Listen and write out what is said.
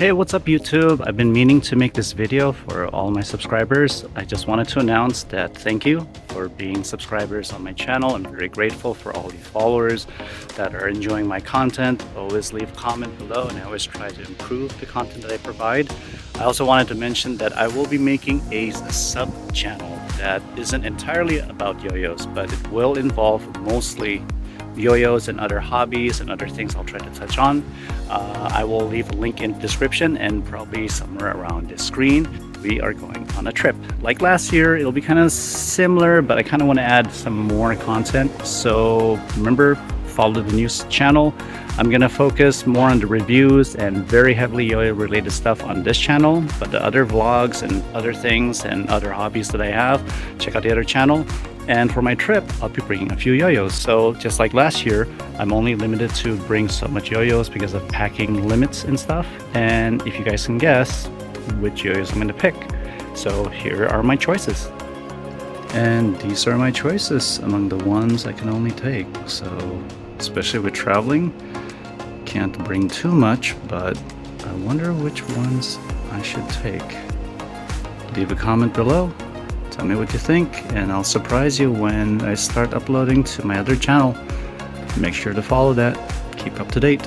Hey, what's up YouTube? I've been meaning to make this video for all my subscribers. I just wanted to announce that thank you for being subscribers on my channel. I'm very grateful for all you followers that are enjoying my content. Always leave a comment below and I always try to improve the content that I provide. I also wanted to mention that I will be making a sub channel that isn't entirely about yo-yos, but it will involve mostly yo-yos and other hobbies and other things I'll try to touch on. I will leave a link in the description and probably somewhere around the screen. We are going on a trip. Like last year, it'll be kind of similar, but I kind of want to add some more content. So remember, follow the news channel. I'm going to focus more on the reviews and very heavily yo-yo related stuff on this channel, but the other vlogs and other things and other hobbies that I have, check out the other channel. And for my trip, I'll be bringing a few yo-yos. So just like last year, I'm only limited to bring so much yo-yos because of packing limits and stuff. And if you guys can guess which yo-yos I'm going to pick. So here are my choices. And these are my choices among the ones I can only take. So especially with traveling, can't bring too much, but I wonder which ones I should take. Leave a comment below. Tell me what you think, and I'll surprise you when I start uploading to my other channel. Make sure to follow that. Keep up to date.